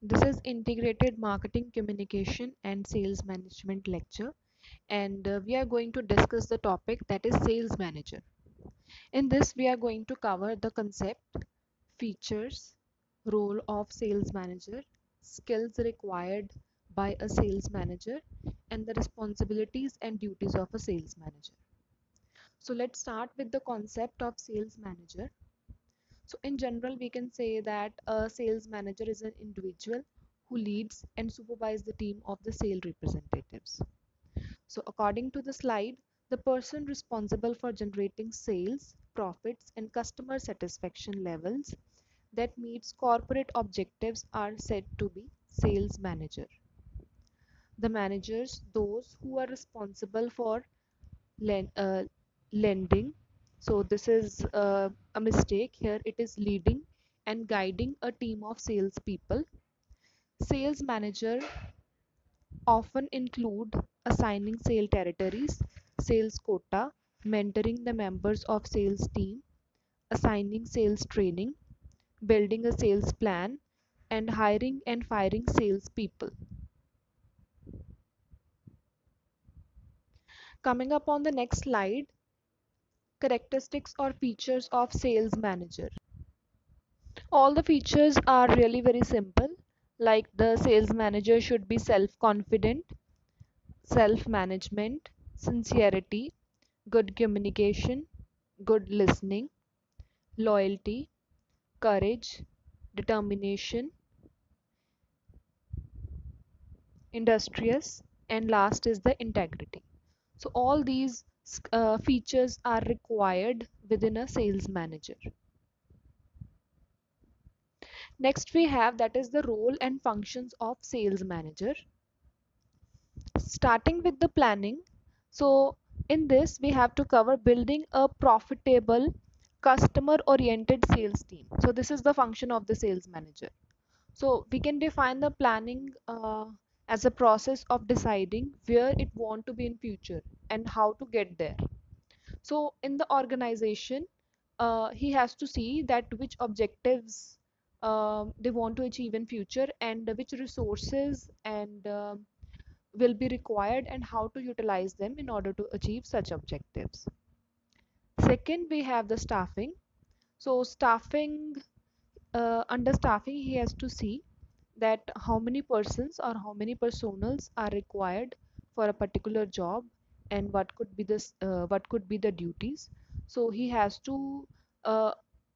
This is integrated marketing communication and sales management lecture, and we are going to discuss the topic that is sales manager. In this we are going to cover the concept, features, role of sales manager, skills required by a sales manager, and the responsibilities and duties of a sales manager. So let's start with the concept of sales manager. So in general, we can say that a sales manager is an individual who leads and supervises the team of the sales representatives. So according to the slide, the person responsible for generating sales, profits, and customer satisfaction levels that meets corporate objectives are said to be sales manager. The managers, those who are responsible for len- uh, lending. So this is a mistake here. It is leading and guiding a team of salespeople. Sales manager often include assigning sale territories, sales quota, mentoring the members of sales team, assigning sales training, building a sales plan, and hiring and firing salespeople. Coming up on the next slide, characteristics or features of sales manager. All the features are really very simple, like the sales manager should be self-confident, self-management, sincerity, good communication, good listening, loyalty, courage, determination, industrious, and last is the integrity. So all these features are required within a sales manager. Next we have that is the role and functions of sales manager. Starting with the planning, so in this we have to cover building a profitable customer oriented sales team. So this is the function of the sales manager. So we can define the planning as a process of deciding where it want to be in future and how to get there. So in the organization, he has to see that which objectives they want to achieve in future and which resources and will be required and how to utilize them in order to achieve such objectives. Second, we have the staffing. So staffing, under staffing, he has to see that how many persons or how many personals are required for a particular job and what could be the duties. So he has to uh,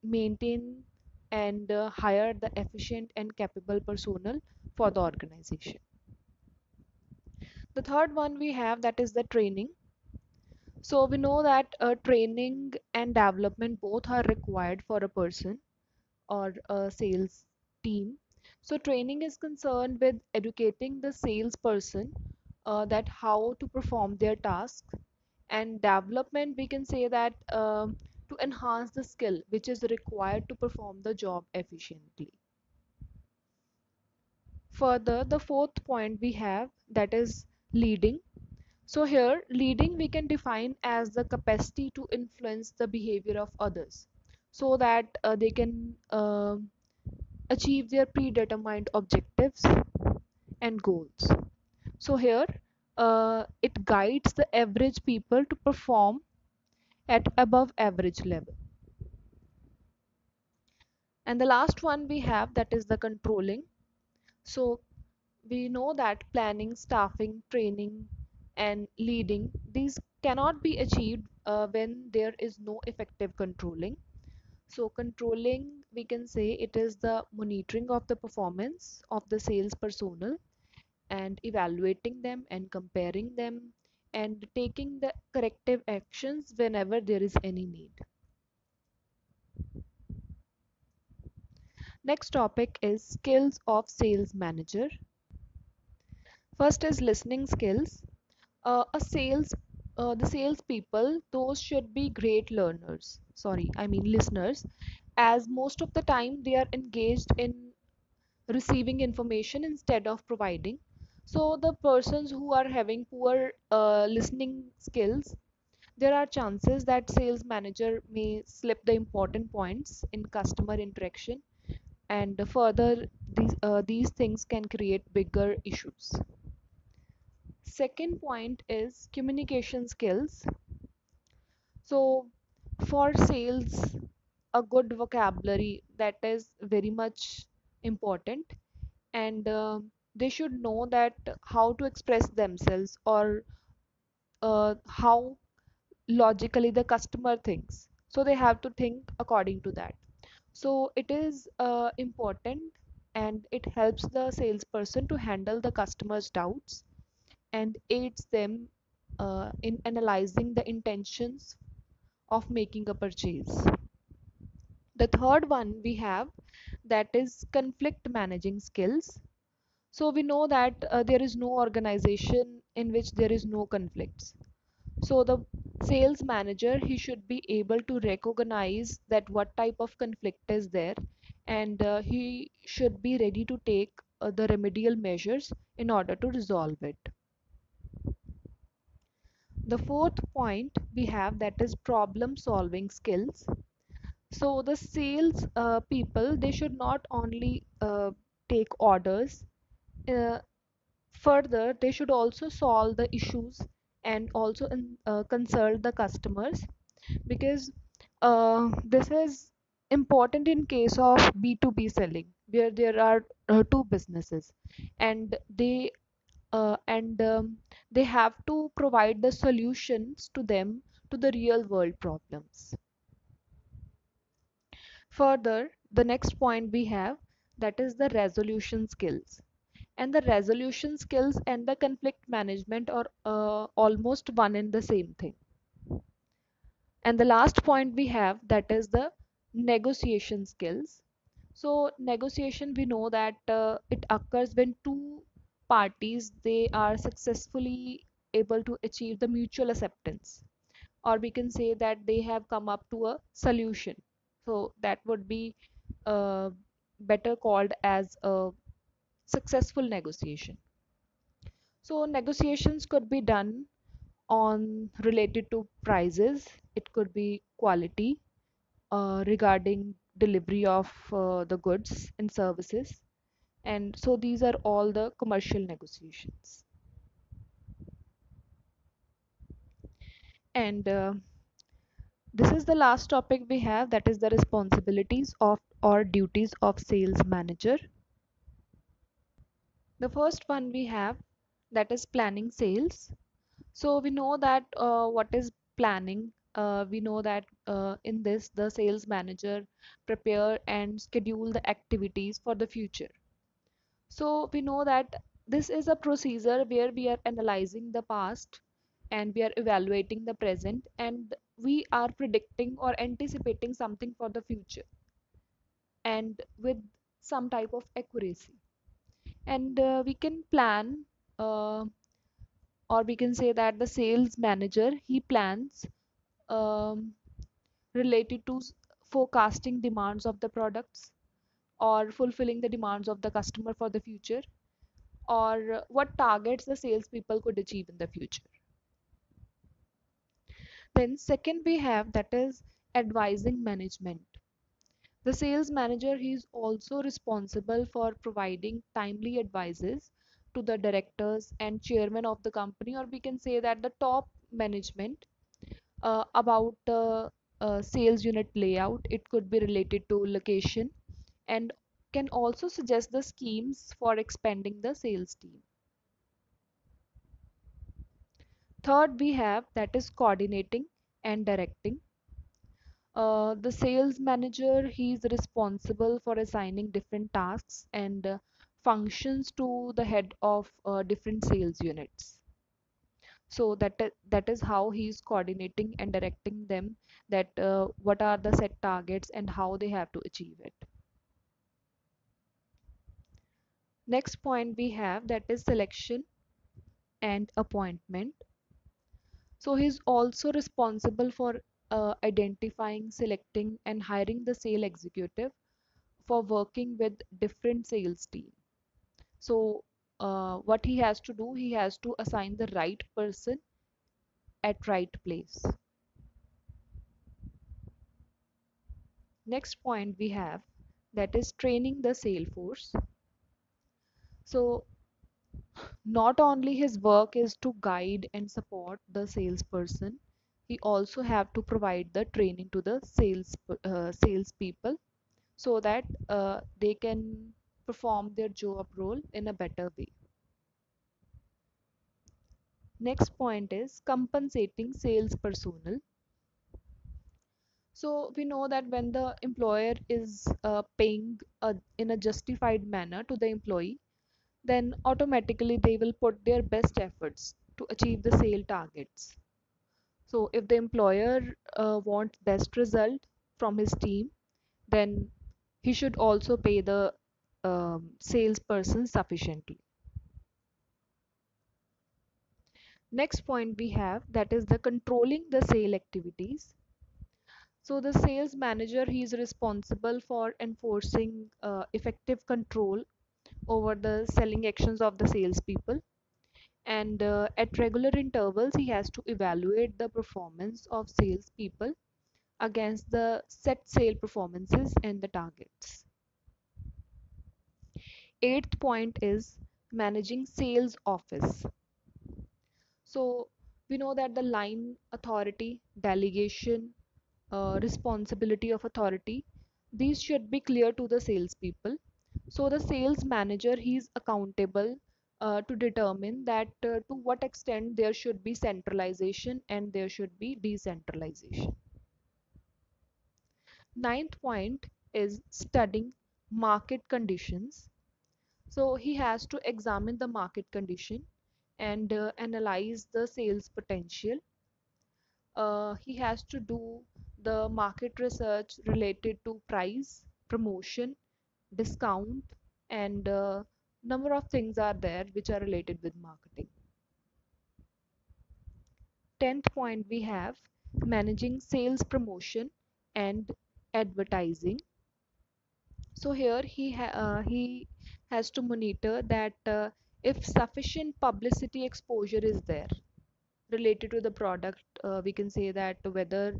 maintain and hire the efficient and capable personnel for the organization. The third one we have that is the training. So we know that training and development both are required for a person or a sales team. So training is concerned with educating the salesperson that how to perform their task, and development we can say that to enhance the skill which is required to perform the job efficiently. Further, the fourth point we have that is leading. So here, leading we can define as the capacity to influence the behavior of others so that they can achieve their predetermined objectives and goals. So here, it guides the average people to perform at above average level. And the last one we have that is the controlling. So we know that planning, staffing, training, and leading, these cannot be achieved when there is no effective controlling. So controlling, we can say it is the monitoring of the performance of the sales personnel and evaluating them and comparing them and taking the corrective actions whenever there is any need. Next topic is skills of sales manager. First is listening skills. A sales The sales people, those should be great learners, sorry, I mean listeners, as most of the time they are engaged in receiving information instead of providing. So the persons who are having poor listening skills, there are chances that sales manager may slip the important points in customer interaction and further these things can create bigger issues. Second point is communication skills. So for sales, a good vocabulary that is very much important, and they should know that how to express themselves, or how logically the customer thinks, so they have to think according to that. So it is important, and it helps the salesperson to handle the customer's doubts and aids them in analyzing the intentions of making a purchase. The third one we have, that is conflict managing skills. So we know that there is no organization in which there is no conflicts. So the sales manager, he should be able to recognize that what type of conflict is there, and he should be ready to take the remedial measures in order to resolve it. The fourth point we have, that is problem solving skills. So the sales people, they should not only take orders, uh, further they should also solve the issues and also consult the customers, because this is important in case of B2B selling, where there are two businesses, and they have to provide the solutions to them, to the real world problems. Further, the next point we have, that is the resolution skills. And the resolution skills and the conflict management are almost one and the same thing. And the last point we have, that is the negotiation skills. So negotiation, we know that it occurs when two parties, they are successfully able to achieve the mutual acceptance, or we can say that they have come up to a solution. So that would be uh, better called as a successful negotiation. So negotiations could be done on related to prices, it could be quality, regarding delivery of the goods and services, and so these are all the commercial negotiations. And this is the last topic we have, that is the responsibilities of or duties of sales manager. The first one we have, that is planning sales. So we know that what is planning. We know that in this, the sales manager prepare and schedule the activities for the future. So we know that this is a procedure where we are analyzing the past, and we are evaluating the present, and we are predicting or anticipating something for the future, and with some type of accuracy. And we can plan, uh, or we can say that the sales manager, he plans um, related to forecasting demands of the products, or fulfilling the demands of the customer for the future, or what targets the salespeople could achieve in the future. Then second we have, that is advising management. The sales manager, he is also responsible for providing timely advices to the directors and chairman of the company, or we can say that the top management, about the sales unit layout. It could be related to location, and can also suggest the schemes for expanding the sales team. Third we have, that is coordinating and directing. The sales manager, he is responsible for assigning different tasks and functions to the head of different sales units. So that is how he is coordinating and directing them, that what are the set targets and how they have to achieve it. Next point we have, that is selection and appointment. So he's also responsible for identifying, selecting, and hiring the sale executive for working with different sales team. So what he has to do, he has to assign the right person at right place. Next point we have, that is training the sales force. So not only his work is to guide and support the salesperson, he also have to provide the training to the sales people so that they can perform their job role in a better way. Next point is compensating sales personnel. So we know that when the employer is paying in a justified manner to the employee, then automatically they will put their best efforts to achieve the sale targets. So if the employer wants best result from his team, then he should also pay the salesperson sufficiently. Next point we have, that is the controlling the sale activities. So the sales manager, he is responsible for enforcing effective control over the selling actions of the salespeople. And at regular intervals, he has to evaluate the performance of salespeople against the set sale performances and the targets. Eighth point is managing sales office. So we know that the line authority, delegation, responsibility of authority, these should be clear to the salespeople. So the sales manager, he is accountable to determine that to what extent there should be centralization and there should be decentralization. Ninth point is studying market conditions. So he has to examine the market condition and analyze the sales potential. He has to do the market research related to price, promotion, discount, and number of things are there which are related with marketing. 10th point we have managing sales promotion and advertising. So here he has to monitor that if sufficient publicity exposure is there related to the product, we can say that whether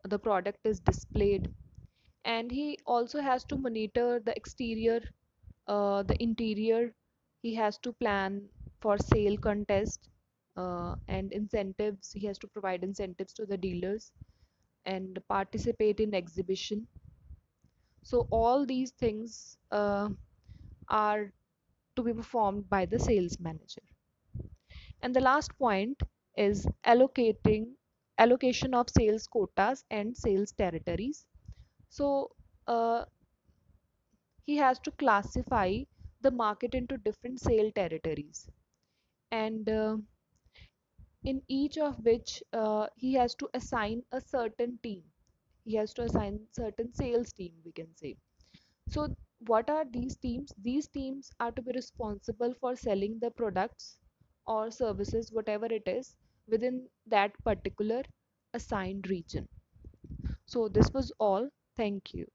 the product is displayed, and he also has to monitor the exterior, the interior. He has to plan for sale contest and incentives. He has to provide incentives to the dealers and participate in exhibition. So all these things are to be performed by the sales manager. And the last point is allocation of sales quotas and sales territories. So he has to classify the market into different sale territories, and in each of which he has to assign a certain team. He has to assign certain sales team, we can say. So what are these teams? These teams are to be responsible for selling the products or services, whatever it is, within that particular assigned region. So this was all. Thank you.